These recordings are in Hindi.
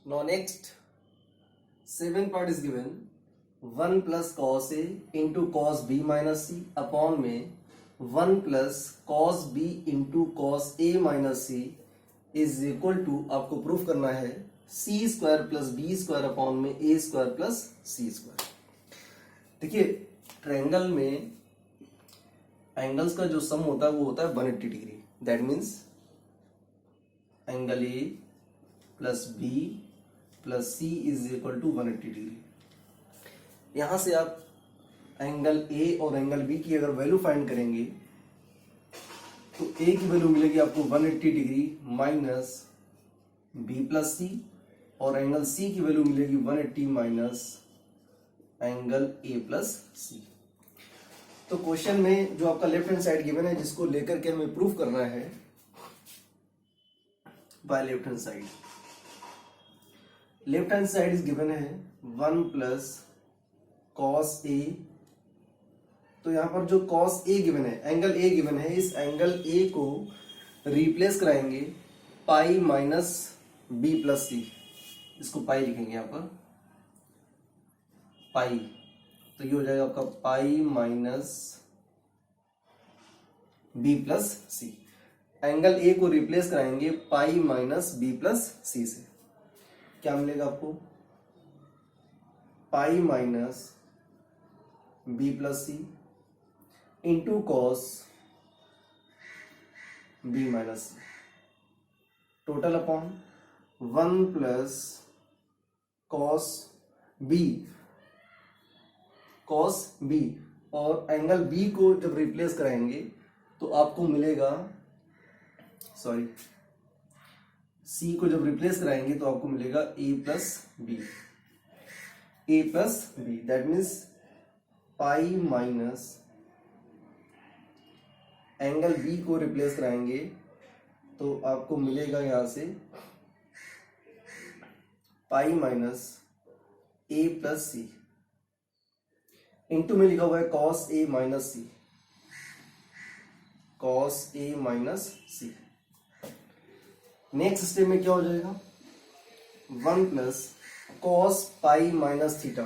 Now next, second part is given 1 plus cos A into cos B minus C upon में 1 plus cos B into cos A minus C is equal to, आपको प्रूफ करना है C square plus B square upon में A square plus C square. देखिए ट्रायंगल में एंगल्स का जो सम होता है वो होता है 180 degree. That means angle A plus B plus C is equal to 180 degree. यहां से आप एंगल A और एंगल B की अगर वैल्यू फाइंड करेंगे तो A की वैल्यू मिलेगी आपको 180 degree minus B plus C और एंगल C की वैल्यू मिलेगी 180 minus angle A plus C। तो क्वेश्चन में जो आपका लेफ्ट हैंड साइड गिवन है जिसको लेकर के हमें प्रूफ करना है by left hand side. Left hand side is given है 1 प्लस कॉस ए। तो यहां पर जो कॉस ए गिवन है, एंगल ए गिवन है, इस एंगल ए को रिप्लेस कराएंगे पाई माइनस बी प्लस सी। इसको पाई लिखेंगे यहां पर पाई, तो ये हो जाएगा आपका pi minus B plus C. Angle A को रिप्लेस कराएंगे pi minus B plus C से। क्या मिलेगा आपको? Pi minus B plus C into cos B minus C total upon 1 plus cos B और एंगल बी को जब रिप्लेस कराएंगे तो आपको मिलेगा, सॉरी सी को जब रिप्लेस कराएंगे तो आपको मिलेगा A plus B that means pi minus angle B को रिप्लेस कराएंगे तो आपको मिलेगा यहां से pi minus A plus C into में लिखा हुआ है cos A minus C. Next step में क्या हो जाएगा? 1 plus cos pi minus theta.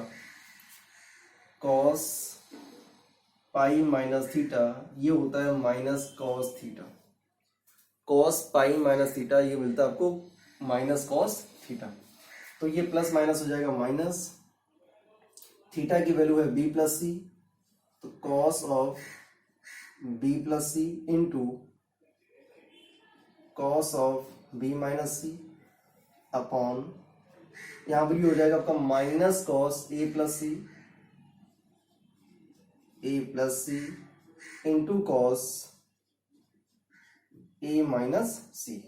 ये होता है minus cos theta. Cos pi minus theta ये मिलता है आपको माइनस कॉस थीटा। तो ये प्लस माइनस हो जाएगा माइनस, थीटा की वैल्यू है बी प्लस सी, तो cos of B plus C into cos of B minus C upon यहां पर भी हो जाएगा आपका minus cos A plus C into cos A minus C.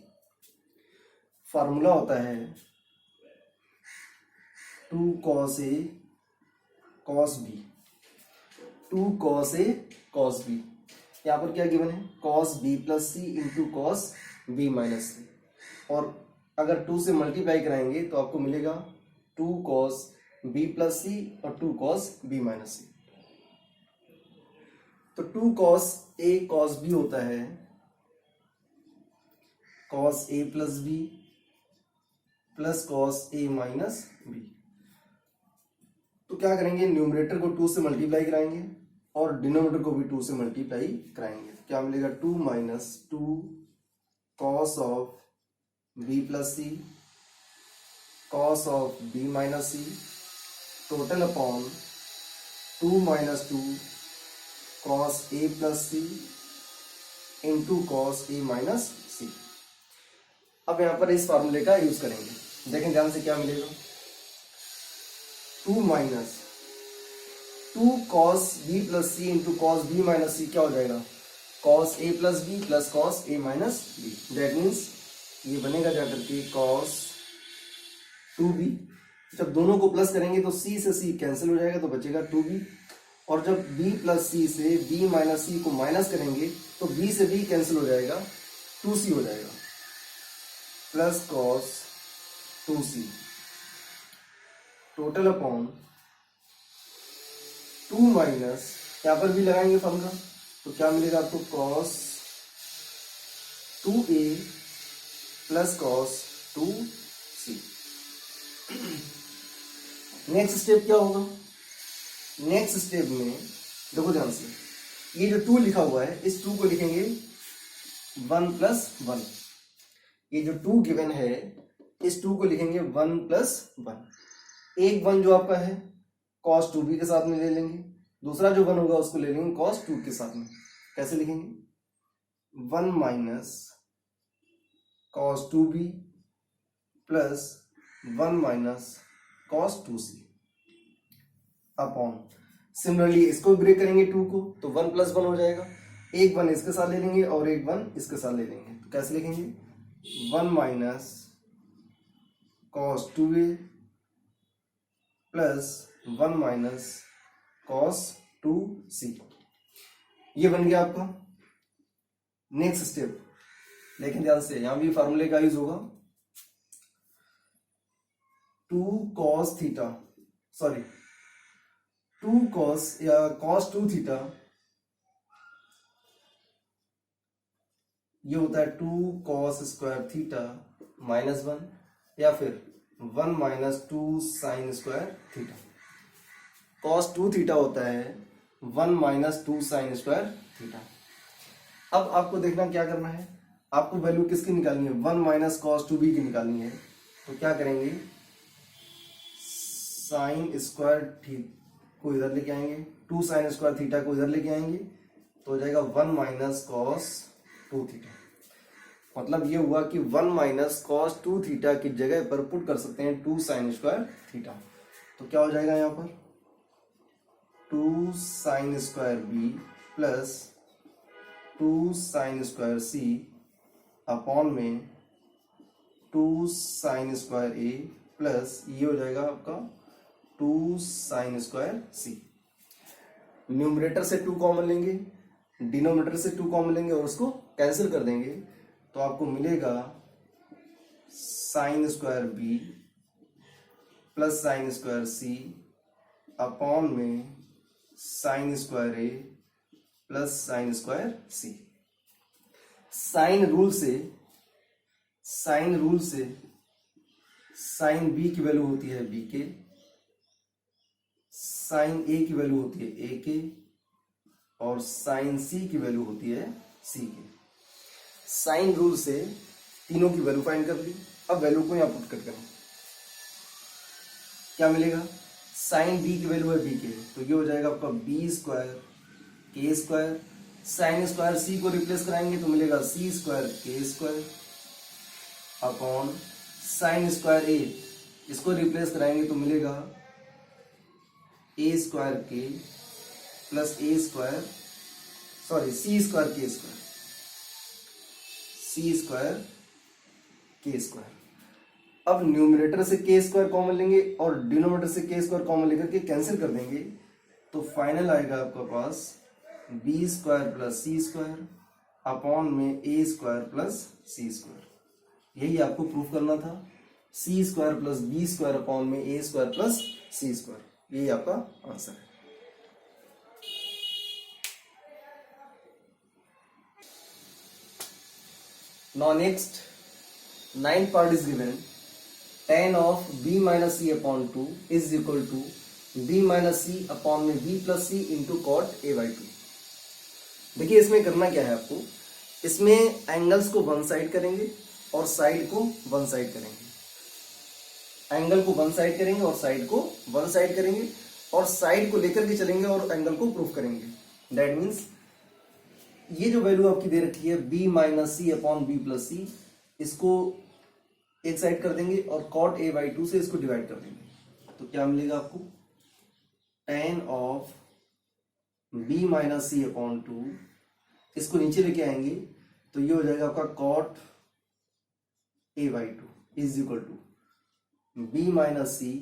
Formula होता है 2 cos A cos B, 2 cos A cos B. यहां पर क्या गिवन है? Cos B plus C into cos B minus C, और अगर 2 से मल्टीप्लाई कराएंगे तो आपको मिलेगा 2 कॉस बी प्लस सी और 2 कॉस बी माइनस सी। तो 2 कॉस ए कॉस बी होता है cos A plus B plus cos A minus B. तो क्या करेंगे? न्यूमरेटर को 2 से मल्टीप्लाई कराएंगे और डिनोमिनेटर को भी 2 से मल्टीप्लाई कराएंगे। तो क्या मिलेगा? 2 minus 2 cos of B plus C cos of B minus C total upon 2 minus 2 cos A plus C into cos A minus C. अब यहां पर इस फॉर्मूले का यूज करेंगे। देखें ध्यान से क्या मिलेगा? 2 minus 2 cos B plus C into cos B minus C क्या हो जाएगा? Cos A plus B plus cos A minus B. That means ये बनेगा जाकर के कॉस 2b। जब दोनों को प्लस करेंगे तो c से c कैंसिल हो जाएगा तो बचेगा 2b, और जब b प्लस c से b माइनस c को माइनस करेंगे तो b से b कैंसिल हो जाएगा, 2c हो जाएगा plus cos 2c total upon 2 minus, यहां पर भी लगाएंगे फॉर्मूला तो क्या मिलेगा आपको? Cos 2a plus cos 2c। Next step क्या होगा? नेक्स्ट स्टेप में देखो ध्यान से, ये जो 2 लिखा हुआ है इस 2 को लिखेंगे 1 प्लस 1। ये जो 2 गिवन है इस 2 को लिखेंगे 1 प्लस 1। एक 1 जो आपका है cos 2b के साथ में ले लेंगे, दूसरा जो 1 होगा उसको ले लेंगे cos 2 के साथ में। कैसे लिखेंगे? 1 minus cos 2b plus 1 minus cos 2c upon, similarly इसको ब्रेक करेंगे 2 को तो 1 प्लस 1 हो जाएगा। एक 1 इसके साथ ले लेंगे और एक 1 इसके साथ ले लेंगे, तो कैसे लिखेंगे? 1 minus cos 2a plus 1 minus cos 2c, ये बन गया आपका नेक्स्ट स्टेप। लेकिन ध्यान से यहां भी फार्मूले का यूज होगा, 2 cos थीटा, सॉरी 2 cos या cos 2 थीटा, ये होता है 2 cos स्क्वायर थीटा माइनस 1, या फिर 1 minus 2 sine square theta. cos 2 theta होता है 1 माइनस 2 साइन स्क्वायर थीटा। अब आपको देखना क्या करना है, आपको वैल्यू किसकी निकालनी है? 1 माइनस cos 2b की निकालनी है। तो क्या करेंगे, साइन स्क्वायर थीटा को इधर लेके आएंगे, 2 साइन स्क्वायर थीटा को इधर लेके आएंगे, तो हो जाएगा 1 माइनस cos 2 थीटा। मतलब ये हुआ कि 1 माइनस cos 2 थीटा की जगह पर पुट कर सकते हैं 2 साइन स्क्वायर थीटा। तो क्या हो जाएगा यहाँ पर 2 sine square B plus 2 sine square C upon में 2 साइन स्क्वायर ए प्लस ये हो जाएगा आपका 2 साइन स्क्वायर सी। न्यूमरेटर से 2 कॉमन लेंगे, डिनोमिनेटर से 2 कॉमन लेंगे और उसको कैंसिल कर देंगे, तो आपको मिलेगा sine square B plus sine square C upon में sine square A plus sine square C. Sine rule से साइन बी की वैल्यू होती है बी के, साइन ए की वैल्यू होती है ए के, और साइन सी की वैल्यू होती है सी के। साइन रूल से तीनों की वैल्यू फाइंड कर ली। अब वैल्यू को यहां पुट कर करें, क्या मिलेगा? साइन बी की वैल्यू है बी के, तो ये हो जाएगा आपका बी स्क्वायर के स्क्वायर। साइन स्क्वायर सी को रिप्लेस कराएंगे तो मिलेगा सी स्क्वायर के स्क्वायर अपॉन साइन स्क्वायर ए, इसको रिप्लेस कराएंगे तो मिलेगा ए स्क्वायर के plus A square, sorry C square के स्क्वायर, सी स्क्वायर के स्क्वायर। अब न्यूमरेटर से के स्क्वायर कॉमन लेंगे और डिनोमिनेटर से के स्क्वायर कॉमन लेकर के कैंसिल कर देंगे, तो फाइनल आएगा आपका पास B square plus C square upon में A square plus C square. यही आपको प्रूफ करना था, C square plus B square upon में A square plus C square, यही आपका आंसर है। Now next, 9th part is given. Tan of b minus c upon 2 is equal to b minus c upon में b plus c into cot a by 2। देखिए इसमें करना क्या है आपको, इसमें एंगल्स को वन साइड करेंगे और साइड को वन साइड करेंगे। एंगल को वन साइड करेंगे और साइड को वन साइड करेंगे और साइड को लेकर के चलेंगे और एंगल को प्रूफ करेंगे। दैट मीन्स ये जो वैल्यू आपकी दे रखी है b minus C upon B plus सी, इसको एक साइड कर देंगे और cot a by 2 से इसको डिवाइड कर देंगे, तो क्या मिलेगा आपको tan of b minus C upon 2, इसको नीचे लेके आएंगे तो ये हो जाएगा आपका cot a by 2 is equal to b minus C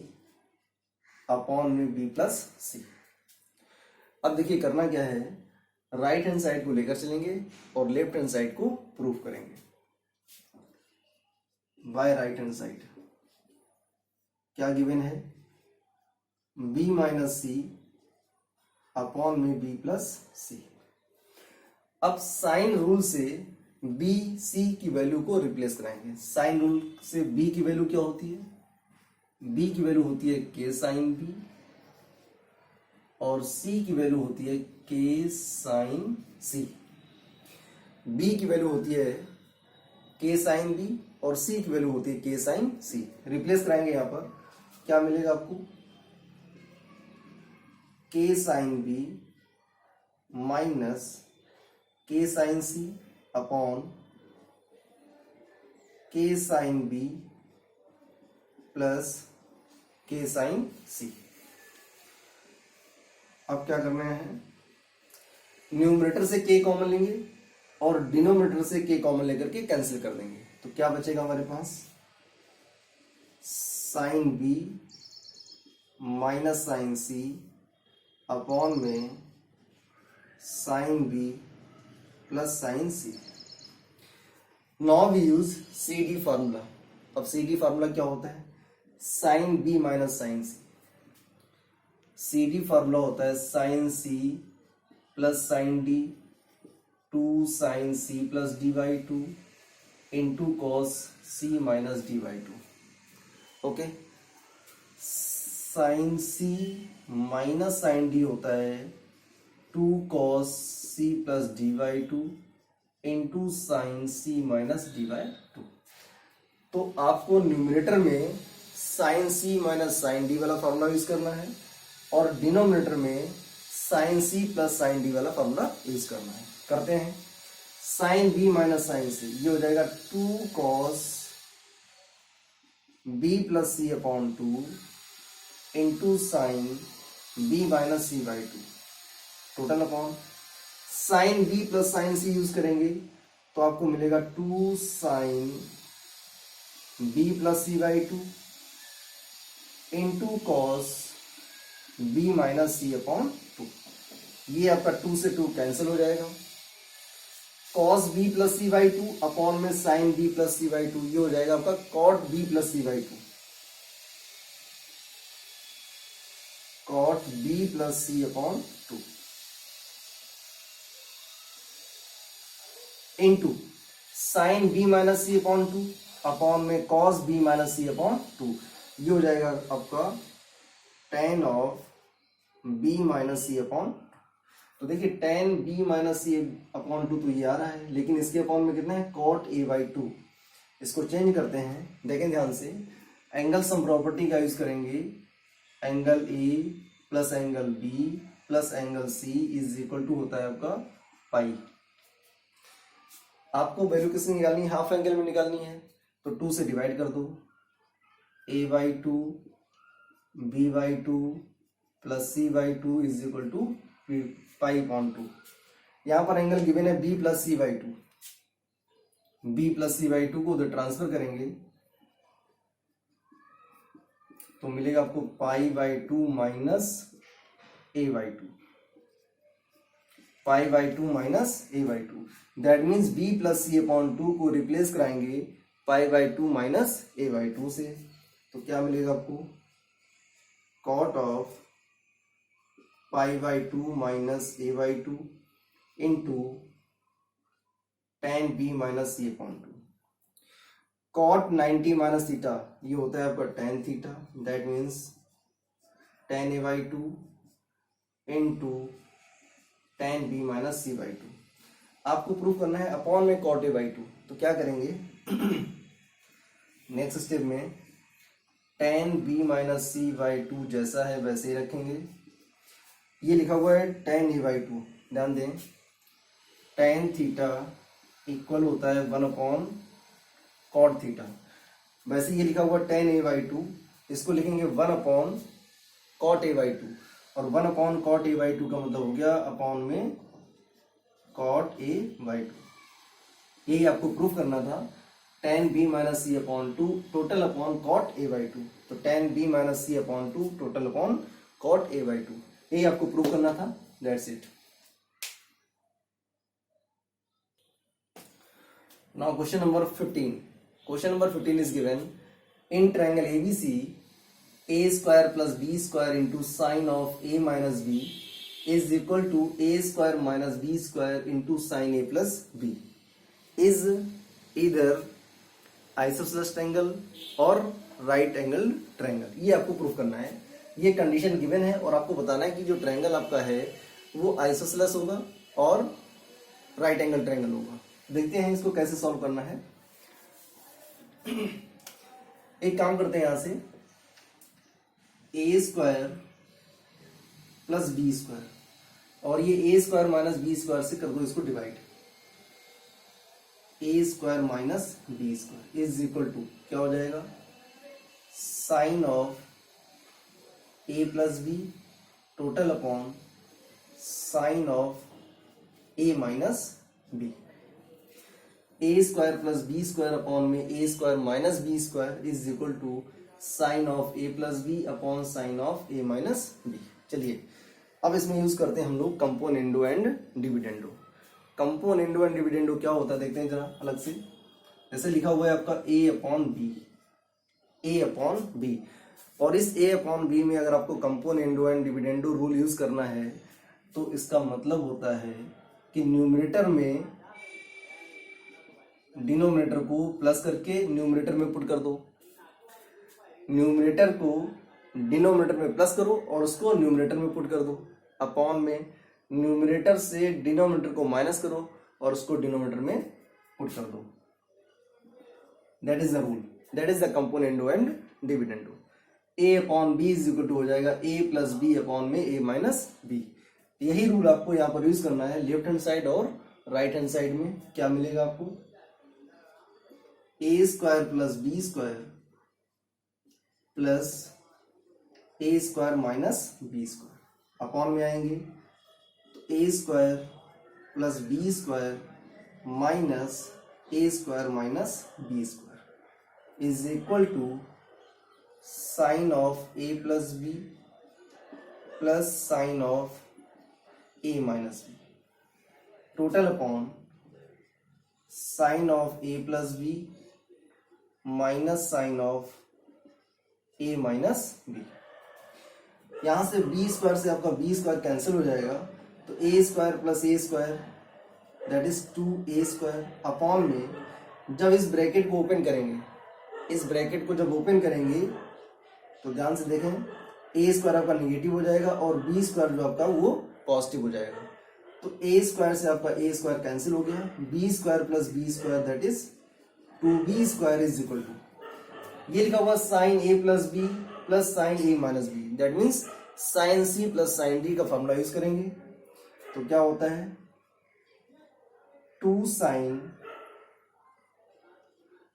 upon में b प्लस सी। अब देखिए करना क्या है, राइट हैंड साइड को लेकर चलेंगे और लेफ्ट हैंड साइड को प्रूफ करेंगे। बाय राइट हैंड साइड क्या गिवन है, b माइनस सी अपॉन में b प्लस सी। अब साइन रूल से b c की वैल्यू को रिप्लेस कराएंगे। साइन रूल से b की वैल्यू क्या होती है, बी की वैल्यू होती है के साइन बी और सी की वैल्यू होती है के साइन सी। बी की वैल्यू होती है के साइन बी और सी की वैल्यू होती है के साइन सी। रिप्लेस कराएंगे यहां पर, क्या मिलेगा आपको, के साइन बी माइनस के साइन सी अपॉन के साइन बी प्लस के साइन सी। अब क्या करना है, न्यूमरेटर से के कॉमन लेंगे और डिनोमिनेटर से के कॉमन लेकर के कैंसिल कर देंगे। तो क्या बचेगा हमारे पास, sine B minus sine C upon में sine B plus sine C. Now we use C D formula. अब सी डी फार्मूला क्या होता है, sine B minus sine C. C D formula होता है sine C plus sine D two sine C plus D by two into cos C minus D by two. Okay, sine C minus sine D होता है two cos C plus D by two into sine C minus D by two. तो आपको न्यूमरेटर में sine C minus sine D वाला फॉर्मूला यूज करना है और डिनोमिनेटर में sine C plus sine D वाला फॉर्मूला यूज करना है। करते हैं, sine B minus sine C, ये हो जाएगा two cos B plus C upon two into sine B minus C by two total upon sine B plus sine C use करेंगे तो आपको मिलेगा two sine B plus C by two into cos B minus C upon two. ये आपका टू से टू कैंसिल हो जाएगा, cos B plus C by two upon में sine B plus C by two, ये हो जाएगा आपका cot B plus C by two. Cot B plus C upon two into sine B minus C upon two upon में cos B minus C upon two, ये हो जाएगा आपका tan of B minus C upon. तो देखिए tan B minus C upon two तो ये आ रहा है, लेकिन इसके अपॉन में कितना है, कॉट ए बाई टू। इसको चेंज करते हैं, देखें ध्यान से, एंगल सम प्रॉपर्टी का यूज करेंगे। Angle A plus angle B plus angle C is equal to होता है आपका पाई। आपको वैल्यू किससे निकालनी है, हाफ एंगल में निकालनी है, तो टू से डिवाइड कर दो, A by two B by two plus C by two is equal to pi upon two. यहां पर एंगल गिवन है B plus C by two, B plus C by two को उधर ट्रांसफर करेंगे तो मिलेगा आपको pi by two minus A by two, pi by two minus A by two. That means B plus C upon two को रिप्लेस कराएंगे pi by two minus A by two से, तो क्या मिलेगा आपको, cot of pi by two minus A by two into tan B minus C upon two. Cot 90 minus theta ये होता है आपका tan theta, that means tan A by two into tan B minus C by two. आपको प्रूव करना है अपॉन में कॉट ए बाई टू, तो क्या करेंगे नेक्स्ट स्टेप में tan B minus C by two जैसा है वैसे ही रखेंगे। ये लिखा हुआ है टेन ए बाई टू, ध्यान दें, टेन थीटा इक्वल होता है वन अपॉन कॉट थीटा। वैसे ये लिखा हुआ टेन ए बाई टू, इसको लिखेंगे one upon cot A by two, और one upon cot A by two का मतलब हो गया अपॉन में कॉट ए बाई टू। ये आपको प्रूफ करना था, tan B minus C upon two total upon cot A by two, तो tan B minus C upon two total upon cot A by two, यही आपको प्रूफ करना था। That's it. Now question number 15। Question number 15 is given in triangle ABC a square plus b square into sine of a minus b is equal to a square minus b square into sine a plus b is either isosceles triangle और राइट एंगल ट्रायंगल, ये आपको प्रूफ करना है। ये कंडीशन गिवन है और आपको बताना है कि जो ट्रायंगल आपका है वो आइसोसेलेस होगा और राइट एंगल ट्रायंगल होगा। देखते हैं इसको कैसे सॉल्व करना है। एक काम करते हैं, यहां से A square plus B square और ये A square minus B square से कर दो इसको divide. A square minus B square is equal to क्या हो जाएगा, sine of A plus B total upon sine of A minus B. A square plus B square upon में A square minus B square is equal to sine of A plus B upon sine of A minus B. चलिए अब इसमें यूज करते हैं हम लोग componendo and dividendo. Componendo and dividendo क्या होता है देखते हैं जरा अलग से। जैसे लिखा हुआ है आपका ए अपॉन बी, ए अपॉन बी, और इस ए अपॉन बी में अगर आपको componendo and dividendo rule use करना है तो इसका मतलब होता है कि न्यूमरेटर में डिनोमिनेटर को प्लस करके न्यूमरेटर में पुट कर दो, न्यूमरेटर को डिनोमिनेटर में प्लस करो और उसको न्यूमरेटर में पुट कर दो, अपॉन में न्यूमरेटर से डिनोमिनेटर को माइनस करो और उसको डिनोमिनेटर में पुट कर दो। That is the rule, that is the componendo and dividendo. A upon B is equal to हो जाएगा ए प्लस बी अपॉन में ए माइनस बी। यही रूल आपको यहाँ पर यूज करना है लेफ्ट हैंड साइड और राइट हैंड साइड में। क्या मिलेगा आपको, A square plus B square plus A square minus B square, upon में आएंगे तो A square plus B square minus A square minus B square is equal to sine of A plus B plus sine of A minus B total upon sine of A plus B minus sine of A minus B. यहां से बी स्क्वायर से आपका बी स्क्वायर कैंसिल हो जाएगा तो A square plus A square that is 2a square, upon में जब इस ब्रैकेट को ओपन करेंगे, इस ब्रैकेट को जब ओपन करेंगे तो ध्यान से देखें, ए स्क्वायर आपका निगेटिव हो जाएगा और बी स्क्वायर जो आपका वो पॉजिटिव हो जाएगा। तो ए स्क्वायर से आपका ए स्क्वायर कैंसिल हो गया, B square plus B square that is 2b square is equal to, ये लिखा हुआ sine A plus B plus sine A minus B, that means sine C plus sine D का फॉर्मूला यूज करेंगे। तो क्या होता है 2 sine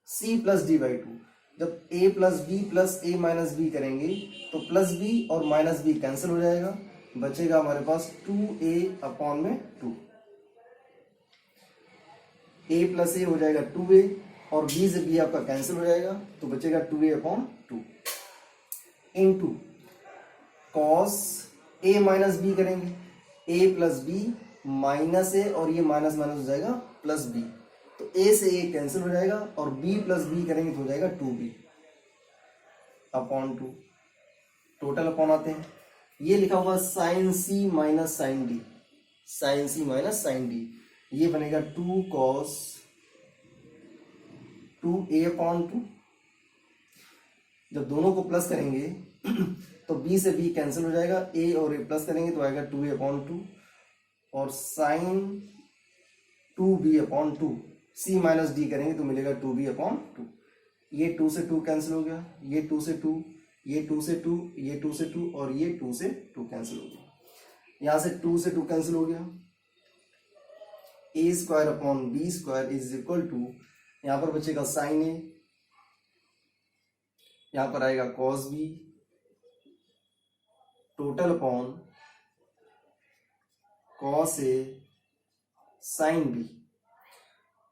C plus D by 2। जब a plus B plus A minus B करेंगे तो प्लस बी और माइनस बी कैंसिल हो जाएगा, बचेगा हमारे पास 2a अपॉन में 2, a प्लस ए हो जाएगा 2a और b से b आपका कैंसिल हो जाएगा तो बचेगा 2a upon 2 into cos a minus B करेंगे, a plus B minus A और ये माइनस माइनस हो जाएगा प्लस बी, तो a से a कैंसिल हो जाएगा और b प्लस बी करेंगे तो हो जाएगा 2b अपॉन 2, टोटल अपॉन आते हैं। ये लिखा हुआ sign C minus sine D, sign C minus sine D, ये बनेगा 2 कॉस 2a अपॉन 2। जब दोनों को प्लस करेंगे तो b से b कैंसिल हो जाएगा, a और a प्लस करेंगे तो आएगा 2a अपॉन 2 और sine 2b upon 2, c minus D करेंगे तो मिलेगा 2b अपॉन 2। ये 2 से 2 कैंसिल हो गया, ये 2 से 2, ये 2 से 2, ये 2 से 2 और ये 2 से 2 कैंसिल हो गया। यहां से 2 से 2 कैंसिल हो गया, a square upon B square is equal to, यहां पर बचेगा साइन ए, यहां पर आएगा cos B total upon cos A sine B,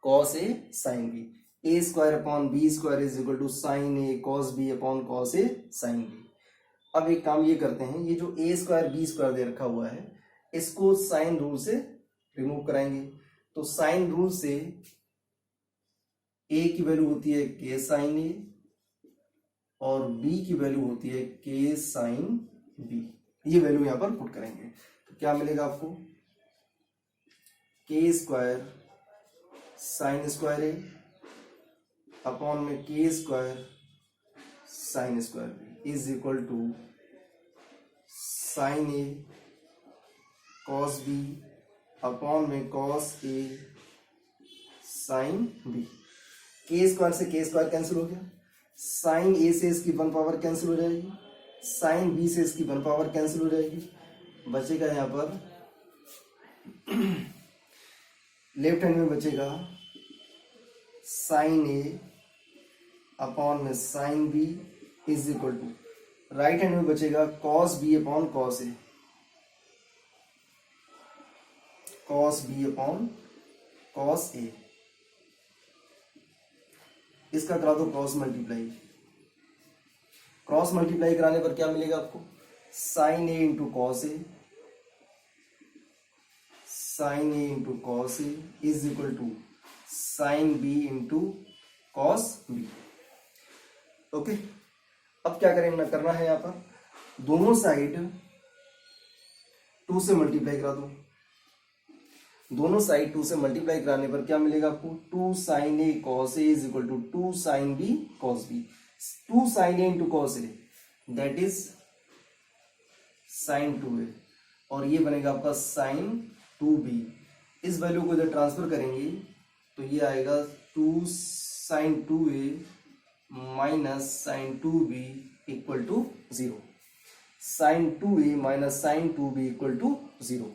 cos A sine B, A square upon B square is equal to sine A cos B upon cos A sine B. अब एक काम ये करते हैं, ये जो ए स्क्वायर बी स्क्वायर दे रखा हुआ है इसको साइन रूल से रिमूव कराएंगे। तो साइन रूल से ए की वैल्यू होती है के साइन ए और बी की वैल्यू होती है के साइन बी, ये वैल्यू यहां पर पुट करेंगे तो क्या मिलेगा आपको, K square sine square A upon में K square sine square B is equal to sine A cos B upon में cos A sine B. K square से के स्क्वायर कैंसिल हो गया, साइन ए से इसकी 1 पावर कैंसिल हो जाएगी, साइन बी से इसकी 1 पावर कैंसिल हो जाएगी, बचेगा यहाँ पर लेफ्ट हैंड में बचेगा साइन ए अपॉन में sine B is equal to right hand में बचेगा cos B upon cos A, cos B upon cos A. इसका करा दो क्रॉस मल्टीप्लाई, क्रॉस मल्टीप्लाई कराने पर क्या मिलेगा आपको, sine A into cos A, sine A into cos A is equal to sine B into cos B. Okay, अब क्या करेंगे, करना है यहाँ पर दोनों साइड 2 से मल्टीप्लाई करा दो, दोनों साइड 2 से मल्टीप्लाई कराने पर क्या मिलेगा आपको, 2 sine A cos A is equal to 2 sine B cos B. 2 sine A into cos A that is sine 2a और ये बनेगा आपका साइन 2b। इस वैल्यू को जब ट्रांसफर करेंगे तो ये आएगा 2 sine 2a minus sine 2b equal to 0, sine 2a minus sine 2b equal to 0।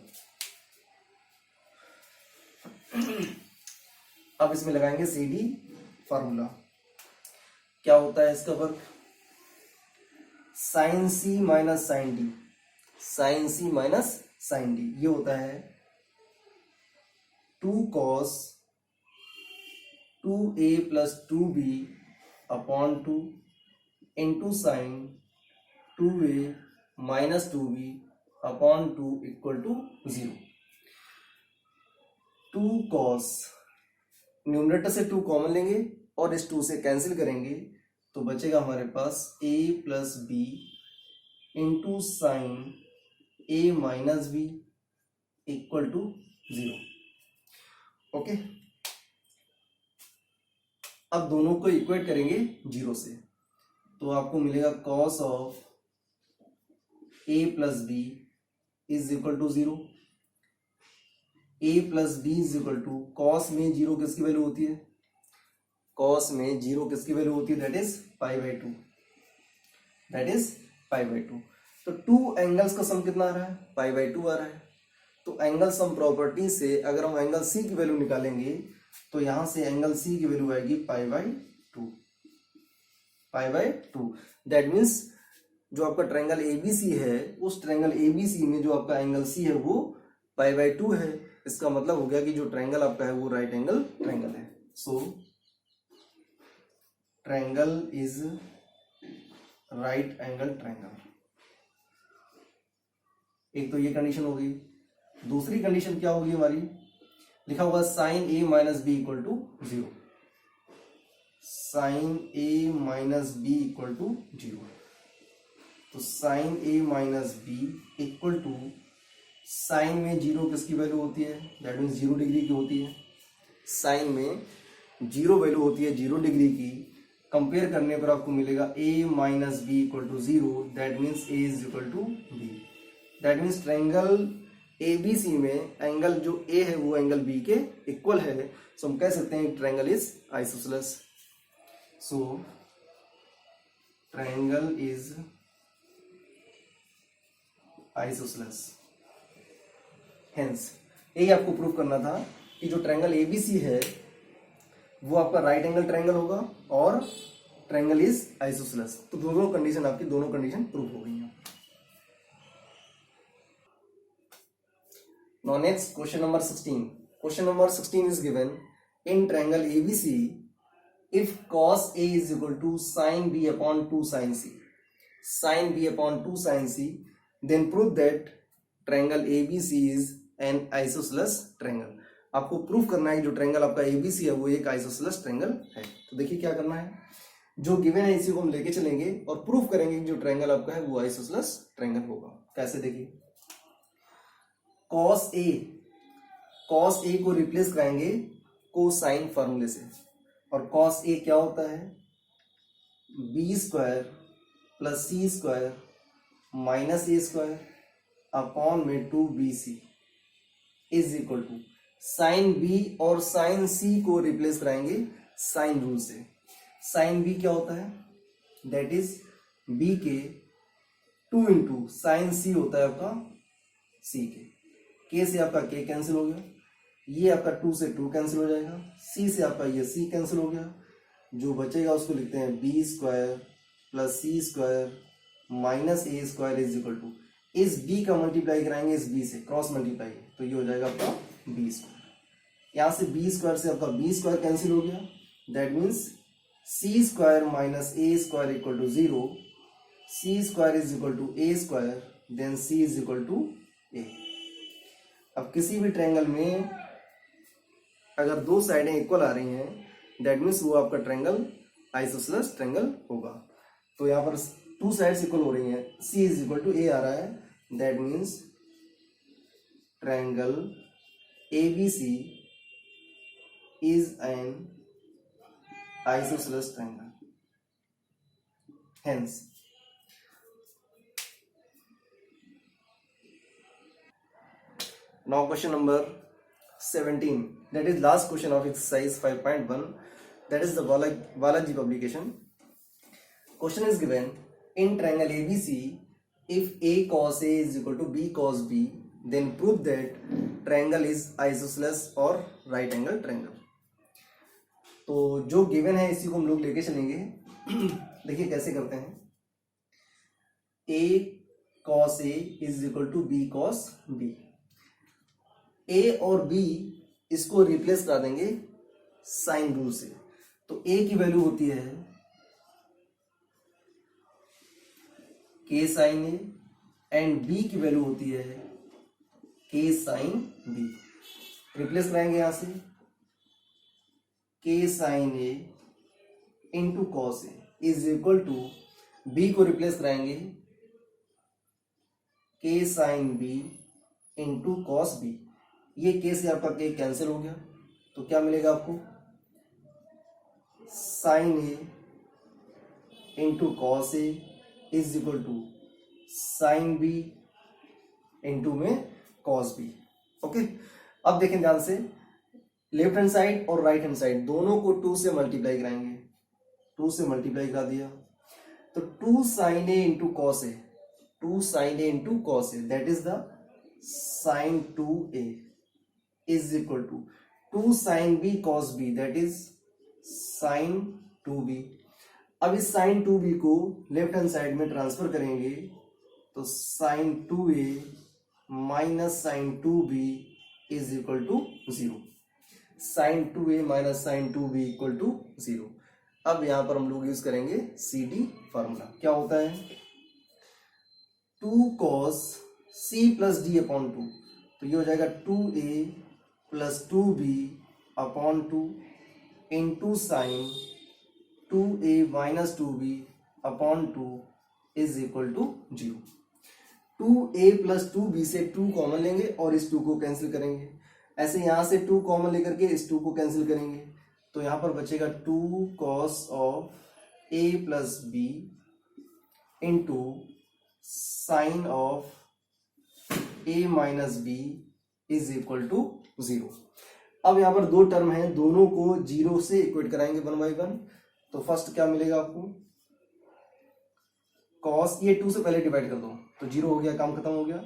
अब इसमें लगाएंगे CD फार्मूला। क्या होता है इसका work, sine C minus sine D, sine C minus sine D ये होता है 2 cos 2a plus 2b upon 2 into sine 2a minus 2b upon 2 equal to 0। 2 cos numerator से 2 कॉमन लेंगे और इस 2 से कैंसिल करेंगे तो बचेगा हमारे पास a plus B into sine a minus B equal to 0। Okay, अब दोनों को इक्वेट करेंगे 0 से तो आपको मिलेगा cos of a plus B is equal to 0, a plus B is equal to cos में 0 किसकी वैल्यू होती है, कॉस में 0 किसकी वैल्यू होती है, that is pi by 2, that is pi by 2। तो 2 एंगल्स का सम कितना आ रहा है, पाई बाई 2 आ रहा है। तो एंगल सम प्रॉपर्टी से अगर हम एंगल सी की वैल्यू निकालेंगे तो यहां से एंगल सी की वैल्यू आएगी pi by 2, pi by 2। That means जो आपका ट्रायंगल एबीसी है उस ट्रायंगल एबीसी में जो आपका एंगल सी है वो पाई बाई 2 है। इसका मतलब हो गया कि जो ट्रायंगल आपका है वो राइट एंगल ट्रायंगल है। So triangle is right angle triangle. एक तो ये कंडीशन हो गई। दूसरी कंडीशन क्या होगी हमारी, लिखा हुआ sine A minus B equal to 0, sine A minus B equal to 0। तो sine A minus B equal to sine में 0 किसकी वैल्यू होती है, दैट मीन्स 0 डिग्री की होती है। साइन में 0 वैल्यू होती है 0 डिग्री की। कंपेयर करने पर आपको मिलेगा a minus B equal to 0, that means a is equal to b। That means triangle ABC में एंगल जो A है वो एंगल B के इक्वल है। सो हम कह सकते हैं triangle is isosceles. So triangle is isosceles. Hence यही आपको प्रूव करना था कि जो ट्रायंगल ABC है वो आपका राइट एंगल ट्रायंगल होगा और ट्रायंगल इज आइसोसेलेस। तो दोनों कंडीशन आपकी दोनों कंडीशन प्रूव हो गई हैं। Now next question number 16. Question number 16 is given in triangle ABC if cos A is equal to sin B upon 2 sin C, sin B upon 2 sin C, then prove that triangle ABC is an isosceles triangle. आपको प्रूफ करना है जो ट्रायंगल आपका ABC है वो एक आइसोसेलेस ट्रायंगल है। तो देखिए क्या करना है, जो गिवन है इसी को हम लेके चलेंगे और प्रूफ करेंगे कि जो ट्रायंगल आपका है वो आइसोसेलेस ट्रायंगल होगा। कैसे, देखिए cos A को रिप्लेस कराएंगे कोसाइन फार्मूले से। और कॉस ए क्या होता है, B square plus C square minus A square upon में 2bc is equal to sine B और साइन सी को रिप्लेस कराएंगे साइन रूल से। साइन बी क्या होता है, दैट इज बी के 2 इंटू साइन सी होता है आपका सी के से आपका के कैंसिल हो गया, ये आपका 2 से 2 कैंसिल हो जाएगा, सी से आपका ये सी कैंसिल हो गया, जो बचेगा उसको लिखते हैं B square plus C square minus A square is equal to, इस बी का मल्टीप्लाई कराएंगे इस बी से, क्रॉस मल्टीप्लाई, तो ये हो जाएगा आपका बी स्क्वायर। यहाँ से बी स्क्वायर से आपका बी स्क्वायर कैंसिल हो गया, that means C square minus A square equal to 0, C square is equal to A square, then C is equal to A. अब किसी भी ट्रायंगल में अगर दो साइडें इक्वल आ रही हैं, दैट मीन्स वो आपका ट्रायंगल आइसोसेलेस ट्रायंगल होगा। तो यहाँ पर 2 साइड्स इक्वल हो रही हैं, सी इज इक्वल टू ए आ रहा है, that means triangle ABC is an isosceles triangle. Hence, now question number 17, that is last question of exercise 5.1, that is the Balaji publication. Question is given, in triangle ABC, if A cos A is equal to B cos B, then prove that triangle is isosceles or right angle triangle. तो जो गिवन है इसी को हम लोग लेके चलेंगे। देखिए कैसे करते हैं, A cos A is equal to B cos B, A और B इसको रिप्लेस कर देंगे साइन रूल से, तो A की वैल्यू होती है K sine A and B की वैल्यू होती है K साइन B। रिप्लेस कराएंगे यहां से K sine A into cos A is equal to, B को रिप्लेस कराएंगे K sine B into cos B, ये K से आपका K कैंसिल हो गया, तो क्या मिलेगा आपको, sine A into cos A is equal to sine B into में कॉस B। ओके, अब देखें ध्यान से, लेफ्ट हैंड साइड और राइट हैंड साइड दोनों को 2 से मल्टीप्लाई कराएंगे, 2 से मल्टीप्लाई करा दिया, तो 2 sine A into cos A, 2 sine A into cos A, that is the sine 2a is equal to 2 sine B cos B, that is sine 2b। अब इस साइन 2b को लेफ्ट हैंड साइड में ट्रांसफर करेंगे, तो sine 2a minus sine 2b is equal to 0, sine 2a minus sine 2b equal to 0। अब यहां पर हम लोग यूज करेंगे CD फॉर्मूला, क्या होता है 2 cos C plus D upon 2, तो ये हो जाएगा 2a plus 2b upon 2 into sine 2a minus 2b upon 2 is equal to 0। 2a plus 2b से 2 कॉमन लेंगे और इस 2 को कैंसिल करेंगे, ऐसे यहां से 2 कॉमन लेकर के इस 2 को कैंसिल करेंगे, तो यहां पर बचेगा 2 cos of a plus B into sine of a minus B is equal to 0। अब यहां पर दो टर्म है, दोनों को 0 से इक्वेट कराएंगे 1 बाई 1, तो फर्स्ट क्या मिलेगा आपको, cos, ये 2 से पहले डिवाइड कर दो तो 0 हो गया, काम खत्म हो गया,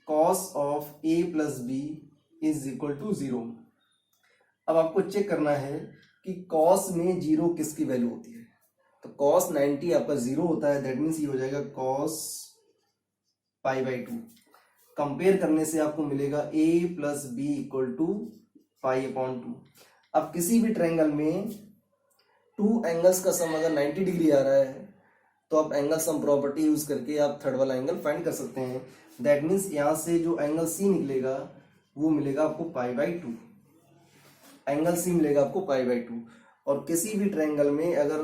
cos of a plus B is equal to 0। अब आपको चेक करना है कि cos में 0 किसकी वैल्यू होती है, तो cos 90 आपका 0 होता है, दैट मीन्स ये हो जाएगा cos पाई बाई 2। कंपेयर करने से आपको मिलेगा a plus B equal to pi upon 2। अब किसी भी ट्रायंगल में 2 एंगल्स का सम अगर 90 डिग्री आ रहा है, तो आप एंगल सम प्रॉपर्टी यूज करके आप थर्ड वाला एंगल फाइंड कर सकते हैं, दैट मीन्स यहां से जो एंगल C निकलेगा वो मिलेगा आपको पाई बाई 2, एंगल C मिलेगा आपको पाई बाई 2। और किसी भी ट्रायंगल में अगर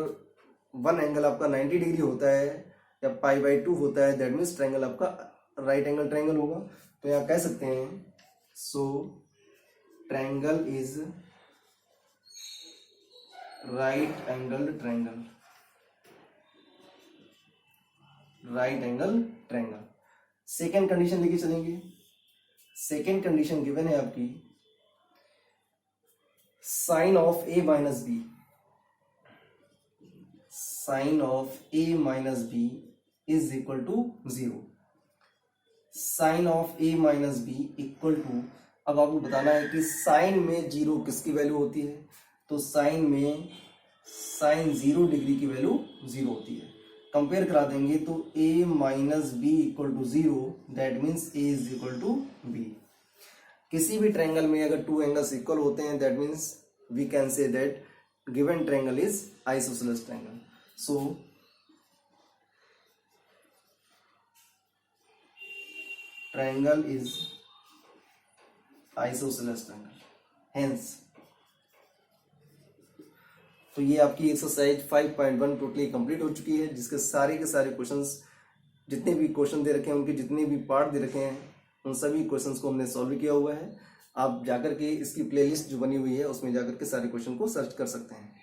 वन एंगल आपका 90 डिग्री होता है या पाई बाई 2 होता है, दैट मीन्स ट्रायंगल आपका राइट एंगल ट्रायंगल होगा। तो यहाँ कह सकते हैं, so triangle is right angle triangle, right angle triangle. Second condition लेके चलेंगे। सेकेंड कंडीशन गिवन है आपकी sine of A minus B, sine of A minus B is equal to 0। Sine of A minus B equal to, अब आपको बताना है कि साइन में 0 किसकी वैल्यू होती है, तो साइन में साइन 0 डिग्री की वैल्यू 0 होती है। कंपेयर करा देंगे तो a minus B equal to 0, that means a is equal to b। किसी भी ट्रायंगल में अगर टू एंगल्स इक्वल होते हैं, that means we can say that given triangle is isosceles triangle. So triangle is isosceles triangle, hence. तो ये आपकी एक्सरसाइज 5.1 टोटली कंप्लीट हो चुकी है, जिसके सारे के सारे क्वेश्चंस, जितने भी क्वेश्चन दे रखे हैं उनके जितने भी पार्ट दे रखे हैं, उन सभी क्वेश्चंस को हमने सॉल्व किया हुआ है। आप जाकर के इसकी प्लेलिस्ट जो बनी हुई है उसमें जाकर के सारे क्वेश्चन को सर्च कर सकते हैं।